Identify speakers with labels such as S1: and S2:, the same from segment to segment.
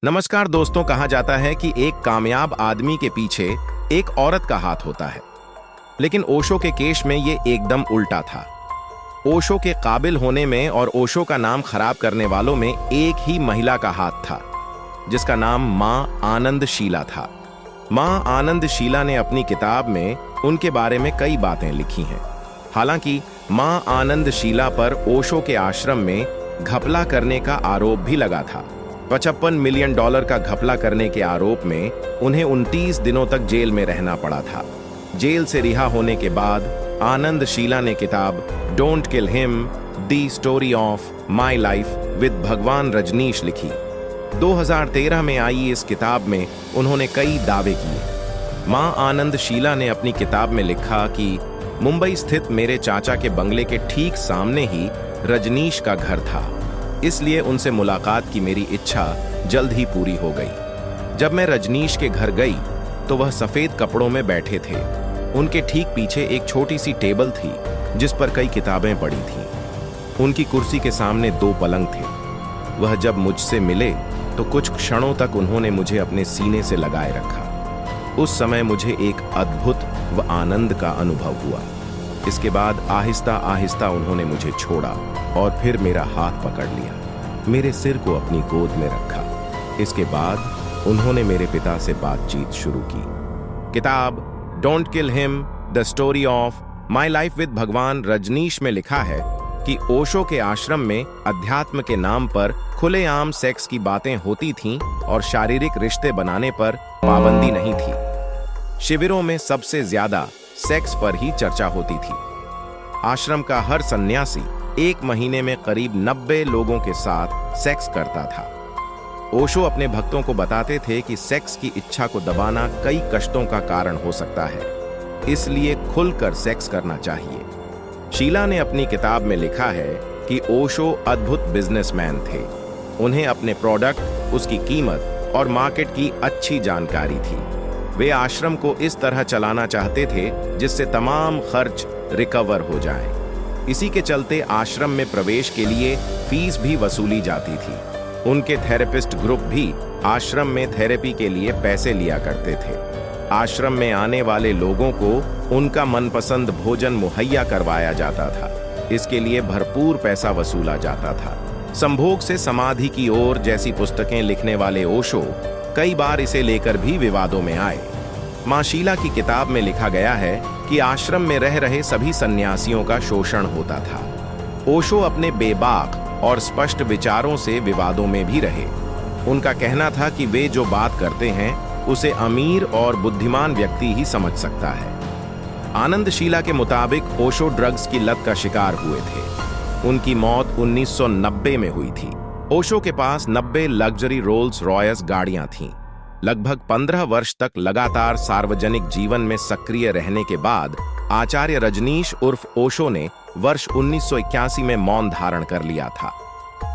S1: नमस्कार दोस्तों। कहा जाता है कि एक कामयाब आदमी के पीछे एक औरत का हाथ होता है, लेकिन ओशो के केस में ये एकदम उल्टा था। ओशो के काबिल होने में और ओशो का नाम खराब करने वालों में एक ही महिला का हाथ था, जिसका नाम मां आनंदशीला था। मां आनंदशीला ने अपनी किताब में उनके बारे में कई बातें लिखी हैं। हालांकि मां आनंदशीला पर ओशो के आश्रम में घपला करने का आरोप भी लगा था। $55 मिलियन का घपला करने के आरोप में उन्हें 29 दिनों तक जेल में रहना पड़ा था। जेल से रिहा होने के बाद आनंदशीला ने किताब don't kill him, the story of my life with भगवान रजनीश लिखी। 2013 में आई इस किताब में उन्होंने कई दावे किए। मां आनंदशीला ने अपनी किताब में लिखा कि मुंबई स्थित मेरे चाचा के बंगले के ठीक सामने ही रजनीश का घर था, इसलिए उनसे मुलाकात की मेरी इच्छा जल्द ही पूरी हो गई। जब मैं रजनीश के घर गई तो वह सफेद कपड़ों में बैठे थे। उनके ठीक पीछे एक छोटी सी टेबल थी जिस पर कई किताबें पड़ी थीं। उनकी कुर्सी के सामने 2 पलंग थे। वह जब मुझसे मिले तो कुछ क्षणों तक उन्होंने मुझे अपने सीने से लगाए रखा। उस समय मुझे एक अद्भुत व आनंद का अनुभव हुआ। इसके बाद आहिस्ता आहिस्ता उन्होंने मुझे छोड़ा और फिर मेरा हाथ पकड़ लिया, मेरे सिर को अपनी गोद में रखा। इसके बाद उन्होंने मेरे पिता से बातचीत शुरू की। किताब don't kill him, the story of my life with भगवान रजनीश में लिखा है कि ओशो के आश्रम में अध्यात्म के नाम पर खुलेआम सेक्स की बातें होती थीं और शारीरिक रिश्ते बनाने पर पाबंदी नहीं थी। शिविरों में सबसे ज्यादा सेक्स पर ही चर्चा होती थी। आश्रम का हर सन्यासी 1 महीने में करीब 90 लोगों के साथ सेक्स करता था। ओशो अपने भक्तों को बताते थे कि सेक्स की इच्छा को दबाना कई कष्टों का कारण हो सकता है, इसलिए खुलकर सेक्स करना चाहिए। शीला ने अपनी किताब में लिखा है कि ओशो अद्भुत बिजनेसमैन थे। उन्हें अपने प्रोडक्ट, उसकी कीमत और मार्केट की अच्छी जानकारी थी। वे आश्रम को इस तरह चलाना चाहते थे जिससे तमाम खर्च रिकवर हो जाएं। इसी के चलते आश्रम में प्रवेश के लिए फीस भी वसूली जाती थी। उनके थेरेपिस्ट ग्रुप भी आश्रम में थेरेपी के लिए पैसे लिया करते थे। आश्रम में आने वाले लोगों को उनका मनपसंद भोजन मुहैया करवाया जाता था। इसके लिए भरपूर पैसा वसूला जाता था। संभोग से समाधि की ओर जैसी पुस्तकें लिखने वाले ओशो कई बार इसे लेकर भी विवादों में आए। मां शीला की किताब में लिखा गया है कि आश्रम में रह रहे सभी सन्यासियों का शोषण होता था। ओशो अपने बेबाक और स्पष्ट विचारों से विवादों में भी रहे। उनका कहना था कि वे जो बात करते हैं उसे अमीर और बुद्धिमान व्यक्ति ही समझ सकता है। आनंदशीला के मुताबिक ओशो ड्रग्स की लत का शिकार हुए थे। उनकी मौत 1990 में हुई थी। ओशो के पास 90 लग्जरी रोल्स रॉयस गाड़ियां थीं। लगभग 15 वर्ष तक लगातार सार्वजनिक जीवन में सक्रिय रहने के बाद आचार्य रजनीश उर्फ ओशो ने वर्ष 1981 में मौन धारण कर लिया था।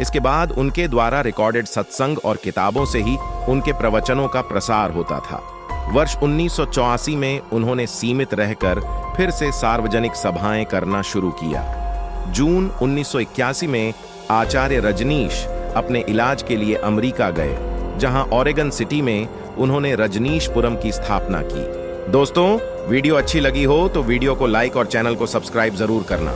S1: इसके बाद उनके द्वारा रिकॉर्डेड सत्संग और किताबों से ही उनके प्रवचनों का प्रसार होता था। वर्ष 1984 में उन्होंने सीमित रहकर फिर से सार्वजनिक सभाएं करना शुरू किया। जून 1981 में आचार्य रजनीश अपने इलाज के लिए अमेरिका गए, जहां ओरेगन सिटी में उन्होंने रजनीशपुरम की स्थापना की। दोस्तों, वीडियो अच्छी लगी हो तो वीडियो को लाइक और चैनल को सब्सक्राइब जरूर करना।